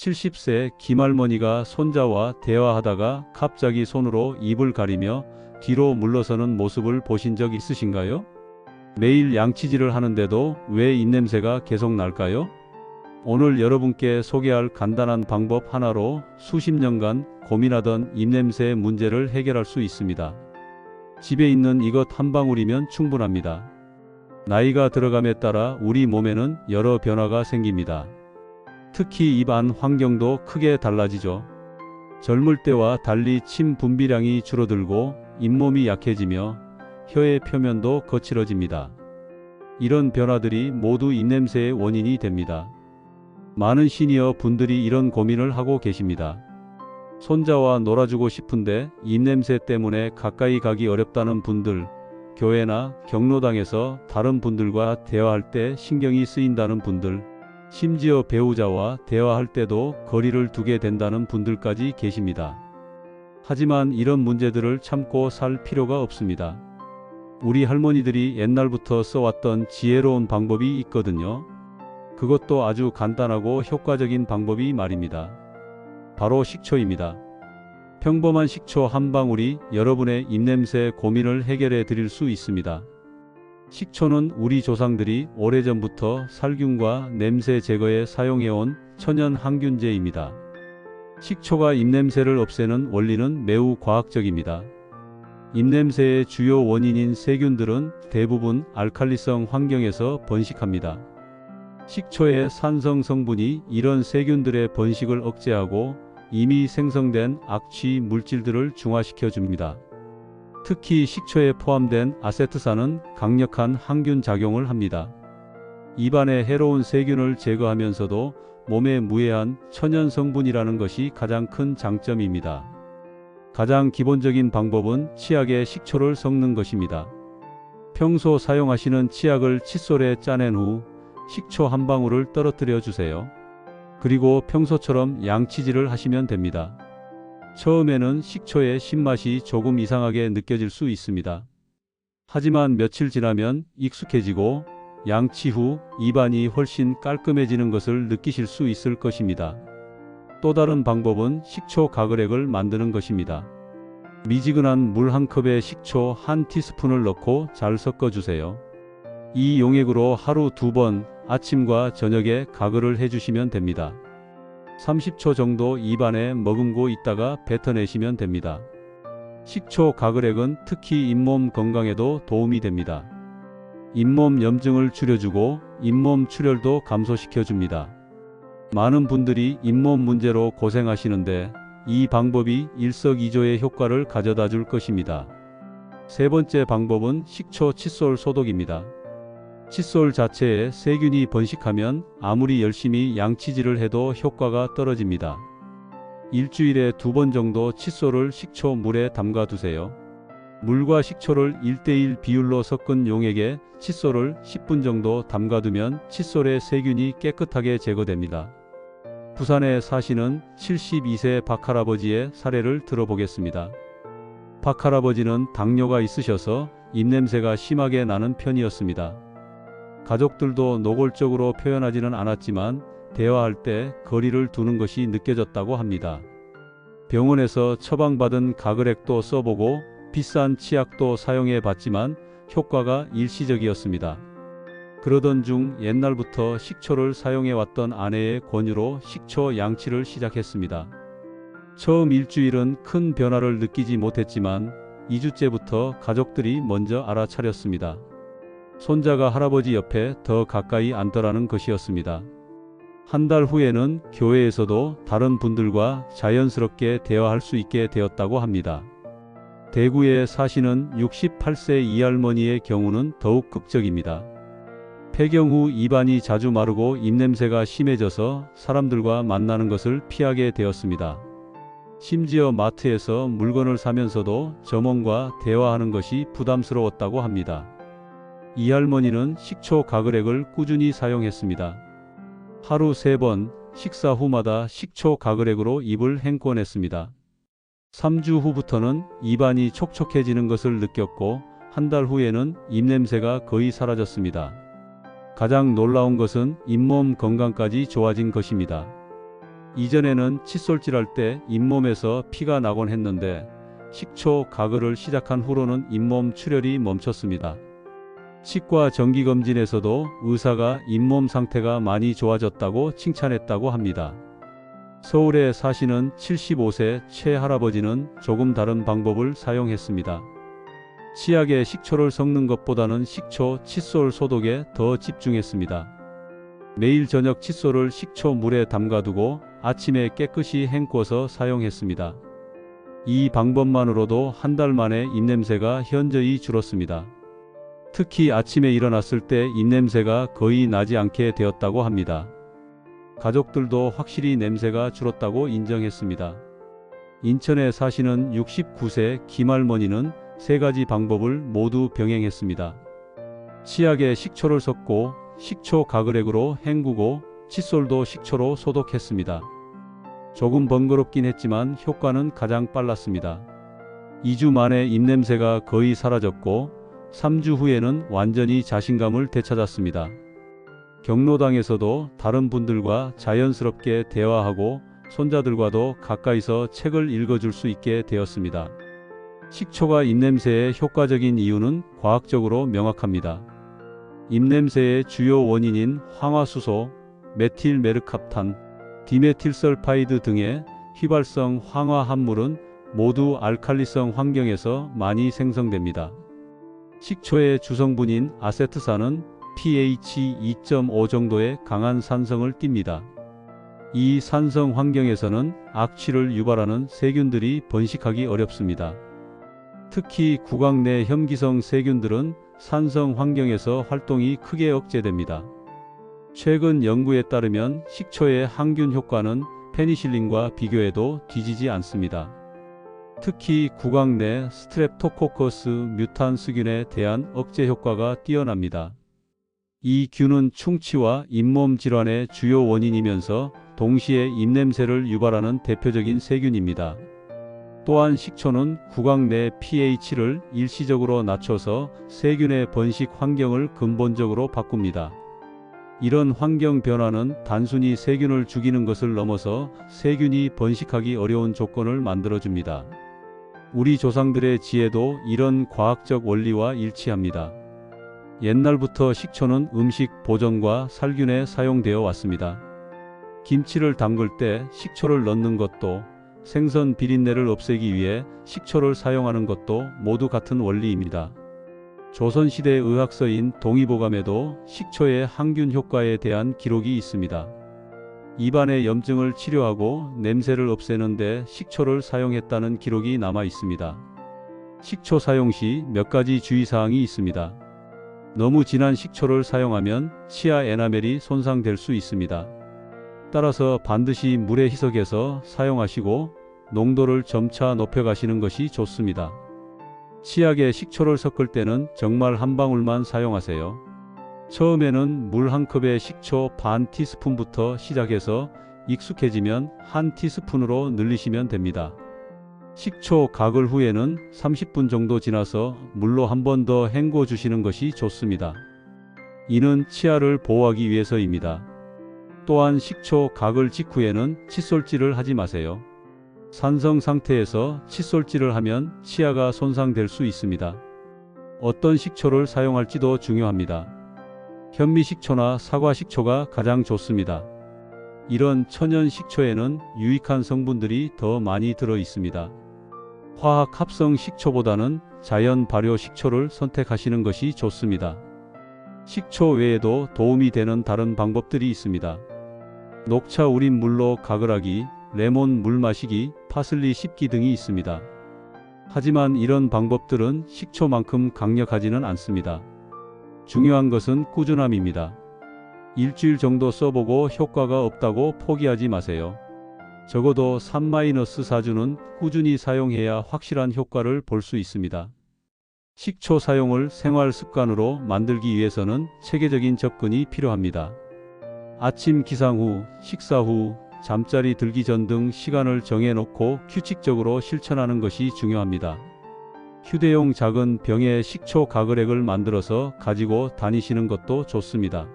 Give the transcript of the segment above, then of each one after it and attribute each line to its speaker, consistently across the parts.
Speaker 1: 70세 김할머니가 손자와 대화하다가 갑자기 손으로 입을 가리며 뒤로 물러서는 모습을 보신 적 있으신가요? 매일 양치질을 하는데도 왜 입냄새가 계속 날까요? 오늘 여러분께 소개할 간단한 방법 하나로 수십 년간 고민하던 입냄새 문제를 해결할 수 있습니다. 집에 있는 이것 한 방울이면 충분합니다. 나이가 들어감에 따라 우리 몸에는 여러 변화가 생깁니다. 특히 입 안 환경도 크게 달라지죠. 젊을 때와 달리 침 분비량이 줄어들고 잇몸이 약해지며 혀의 표면도 거칠어집니다. 이런 변화들이 모두 입냄새의 원인이 됩니다. 많은 시니어 분들이 이런 고민을 하고 계십니다. 손자와 놀아주고 싶은데 입냄새 때문에 가까이 가기 어렵다는 분들, 교회나 경로당에서 다른 분들과 대화할 때 신경이 쓰인다는 분들, 심지어 배우자와 대화할 때도 거리를 두게 된다는 분들까지 계십니다. 하지만 이런 문제들을 참고 살 필요가 없습니다. 우리 할머니들이 옛날부터 써왔던 지혜로운 방법이 있거든요. 그것도 아주 간단하고 효과적인 방법이 말입니다. 바로 식초입니다. 평범한 식초 한 방울이 여러분의 입냄새 고민을 해결해 드릴 수 있습니다. 식초는 우리 조상들이 오래전부터 살균과 냄새 제거에 사용해온 천연 항균제입니다. 식초가 입냄새를 없애는 원리는 매우 과학적입니다. 입냄새의 주요 원인인 세균들은 대부분 알칼리성 환경에서 번식합니다. 식초의 산성 성분이 이런 세균들의 번식을 억제하고 이미 생성된 악취 물질들을 중화시켜 줍니다. 특히 식초에 포함된 아세트산은 강력한 항균 작용을 합니다. 입안의 해로운 세균을 제거하면서도 몸에 무해한 천연 성분이라는 것이 가장 큰 장점입니다. 가장 기본적인 방법은 치약에 식초를 섞는 것입니다. 평소 사용하시는 치약을 칫솔에 짜낸 후 식초 한 방울을 떨어뜨려 주세요. 그리고 평소처럼 양치질을 하시면 됩니다. 처음에는 식초의 신맛이 조금 이상하게 느껴질 수 있습니다. 하지만 며칠 지나면 익숙해지고 양치 후 입안이 훨씬 깔끔해지는 것을 느끼실 수 있을 것입니다. 또 다른 방법은 식초 가글액을 만드는 것입니다. 미지근한 물 한 컵에 식초 한 티스푼을 넣고 잘 섞어주세요. 이 용액으로 하루 2번 아침과 저녁에 가글을 해주시면 됩니다. 30초 정도 입안에 머금고 있다가 뱉어내시면 됩니다. 식초 가글액은 특히 잇몸 건강에도 도움이 됩니다. 잇몸 염증을 줄여주고 잇몸 출혈도 감소시켜줍니다. 많은 분들이 잇몸 문제로 고생하시는데 이 방법이 일석이조의 효과를 가져다 줄 것입니다. 세 번째 방법은 식초 칫솔 소독입니다. 칫솔 자체에 세균이 번식하면 아무리 열심히 양치질을 해도 효과가 떨어집니다. 일주일에 2번 정도 칫솔을 식초 물에 담가 두세요. 물과 식초를 1:1 비율로 섞은 용액에 칫솔을 10분 정도 담가두면 칫솔의 세균이 깨끗하게 제거됩니다. 부산에 사시는 72세 박할아버지의 사례를 들어보겠습니다. 박할아버지는 당뇨가 있으셔서 입냄새가 심하게 나는 편이었습니다. 가족들도 노골적으로 표현하지는 않았지만 대화할 때 거리를 두는 것이 느껴졌다고 합니다. 병원에서 처방받은 가글액도 써보고 비싼 치약도 사용해 봤지만 효과가 일시적이었습니다. 그러던 중 옛날부터 식초를 사용해 왔던 아내의 권유로 식초 양치를 시작했습니다. 처음 일주일은 큰 변화를 느끼지 못했지만 2주째부터 가족들이 먼저 알아차렸습니다. 손자가 할아버지 옆에 더 가까이 앉더라는 것이었습니다. 한 달 후에는 교회에서도 다른 분들과 자연스럽게 대화할 수 있게 되었다고 합니다. 대구에 사시는 68세 이할머니의 경우는 더욱 극적입니다. 폐경 후 입안이 자주 마르고 입냄새가 심해져서 사람들과 만나는 것을 피하게 되었습니다. 심지어 마트에서 물건을 사면서도 점원과 대화하는 것이 부담스러웠다고 합니다. 이 할머니는 식초 가글액을 꾸준히 사용했습니다. 하루 3번 식사 후마다 식초 가글액으로 입을 헹궈냈습니다. 3주 후부터는 입안이 촉촉해지는 것을 느꼈고 한 달 후에는 입냄새가 거의 사라졌습니다. 가장 놀라운 것은 잇몸 건강까지 좋아진 것입니다. 이전에는 칫솔질할 때 잇몸에서 피가 나곤 했는데 식초 가글을 시작한 후로는 잇몸 출혈이 멈췄습니다. 치과 정기검진에서도 의사가 잇몸 상태가 많이 좋아졌다고 칭찬했다고 합니다. 서울에 사시는 75세 최할아버지는 조금 다른 방법을 사용했습니다. 치약에 식초를 섞는 것보다는 식초 칫솔 소독에 더 집중했습니다. 매일 저녁 칫솔을 식초 물에 담가두고 아침에 깨끗이 헹궈서 사용했습니다. 이 방법만으로도 한 달 만에 입냄새가 현저히 줄었습니다. 특히 아침에 일어났을 때 입냄새가 거의 나지 않게 되었다고 합니다. 가족들도 확실히 냄새가 줄었다고 인정했습니다. 인천에 사시는 69세 김할머니는 3가지 방법을 모두 병행했습니다. 치약에 식초를 섞고 식초 가글액으로 헹구고 칫솔도 식초로 소독했습니다. 조금 번거롭긴 했지만 효과는 가장 빨랐습니다. 2주 만에 입냄새가 거의 사라졌고 3주 후에는 완전히 자신감을 되찾았습니다. 경로당에서도 다른 분들과 자연스럽게 대화하고 손자들과도 가까이서 책을 읽어줄 수 있게 되었습니다. 식초가 입냄새에 효과적인 이유는 과학적으로 명확합니다. 입냄새의 주요 원인인 황화수소, 메틸메르캅탄, 디메틸설파이드 등의 휘발성 황화 함물은 모두 알칼리성 환경에서 많이 생성됩니다. 식초의 주성분인 아세트산은 pH 2.5 정도의 강한 산성을 띱니다. 이 산성 환경에서는 악취를 유발하는 세균들이 번식하기 어렵습니다. 특히 구강 내 혐기성 세균들은 산성 환경에서 활동이 크게 억제됩니다. 최근 연구에 따르면 식초의 항균 효과는 페니실린과 비교해도 뒤지지 않습니다. 특히 구강 내 스트랩토코커스 뮤탄스균에 대한 억제 효과가 뛰어납니다. 이 균은 충치와 잇몸 질환의 주요 원인이면서 동시에 입냄새를 유발하는 대표적인 세균입니다. 또한 식초는 구강 내 pH를 일시적으로 낮춰서 세균의 번식 환경을 근본적으로 바꿉니다. 이런 환경 변화는 단순히 세균을 죽이는 것을 넘어서 세균이 번식하기 어려운 조건을 만들어줍니다. 우리 조상들의 지혜도 이런 과학적 원리와 일치합니다. 옛날부터 식초는 음식 보존과 살균에 사용되어 왔습니다. 김치를 담글 때 식초를 넣는 것도 생선 비린내를 없애기 위해 식초를 사용하는 것도 모두 같은 원리입니다. 조선시대 의학서인 동의보감에도 식초의 항균 효과에 대한 기록이 있습니다. 입안의 염증을 치료하고 냄새를 없애는 데 식초를 사용했다는 기록이 남아 있습니다. 식초 사용 시 몇 가지 주의사항이 있습니다. 너무 진한 식초를 사용하면 치아 에나멜이 손상될 수 있습니다. 따라서 반드시 물에 희석해서 사용하시고 농도를 점차 높여가시는 것이 좋습니다. 치약에 식초를 섞을 때는 정말 한 방울만 사용하세요. 처음에는 물 한 컵에 식초 반 티스푼부터 시작해서 익숙해지면 한 티스푼으로 늘리시면 됩니다. 식초 가글 후에는 30분 정도 지나서 물로 한 번 더 헹궈 주시는 것이 좋습니다. 이는 치아를 보호하기 위해서입니다. 또한 식초 가글 직후에는 칫솔질을 하지 마세요. 산성 상태에서 칫솔질을 하면 치아가 손상될 수 있습니다. 어떤 식초를 사용할지도 중요합니다. 현미식초나 사과식초가 가장 좋습니다. 이런 천연 식초에는 유익한 성분들이 더 많이 들어 있습니다. 화학 합성 식초보다는 자연 발효 식초를 선택하시는 것이 좋습니다. 식초 외에도 도움이 되는 다른 방법들이 있습니다. 녹차 우린 물로 가글하기, 레몬 물 마시기, 파슬리 씹기 등이 있습니다. 하지만 이런 방법들은 식초만큼 강력하지는 않습니다. 중요한 것은 꾸준함입니다. 일주일 정도 써보고 효과가 없다고 포기하지 마세요. 적어도 3-4주는 꾸준히 사용해야 확실한 효과를 볼 수 있습니다. 식초 사용을 생활 습관으로 만들기 위해서는 체계적인 접근이 필요합니다. 아침 기상 후, 식사 후, 잠자리 들기 전 등 시간을 정해놓고 규칙적으로 실천하는 것이 중요합니다. 휴대용 작은 병에 식초 가글액을 만들어서 가지고 다니시는 것도 좋습니다.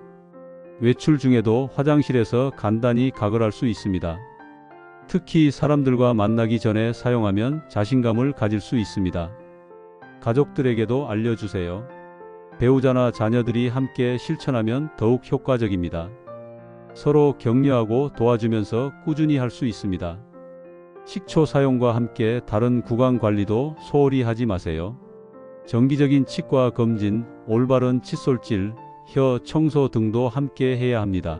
Speaker 1: 외출 중에도 화장실에서 간단히 가글할 수 있습니다. 특히 사람들과 만나기 전에 사용하면 자신감을 가질 수 있습니다. 가족들에게도 알려주세요. 배우자나 자녀들이 함께 실천하면 더욱 효과적입니다. 서로 격려하고 도와주면서 꾸준히 할 수 있습니다. 식초 사용과 함께 다른 구강 관리도 소홀히 하지 마세요. 정기적인 치과 검진, 올바른 칫솔질, 혀 청소 등도 함께 해야 합니다.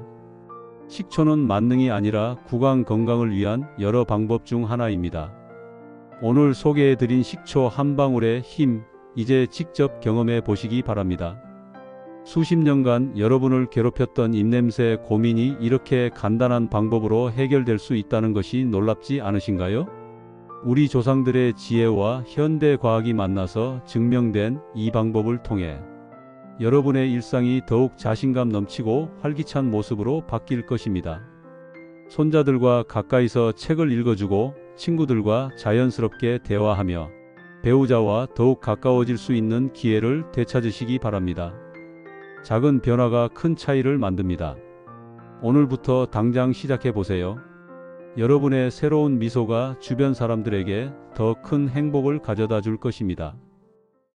Speaker 1: 식초는 만능이 아니라 구강 건강을 위한 여러 방법 중 하나입니다. 오늘 소개해드린 식초 한 방울의 힘, 이제 직접 경험해 보시기 바랍니다. 수십 년간 여러분을 괴롭혔던 입냄새 고민이 이렇게 간단한 방법으로 해결될 수 있다는 것이 놀랍지 않으신가요? 우리 조상들의 지혜와 현대 과학이 만나서 증명된 이 방법을 통해 여러분의 일상이 더욱 자신감 넘치고 활기찬 모습으로 바뀔 것입니다. 손자들과 가까이서 책을 읽어주고 친구들과 자연스럽게 대화하며 배우자와 더욱 가까워질 수 있는 기회를 되찾으시기 바랍니다. 작은 변화가 큰 차이를 만듭니다. 오늘부터 당장 시작해 보세요. 여러분의 새로운 미소가 주변 사람들에게 더 큰 행복을 가져다 줄 것입니다.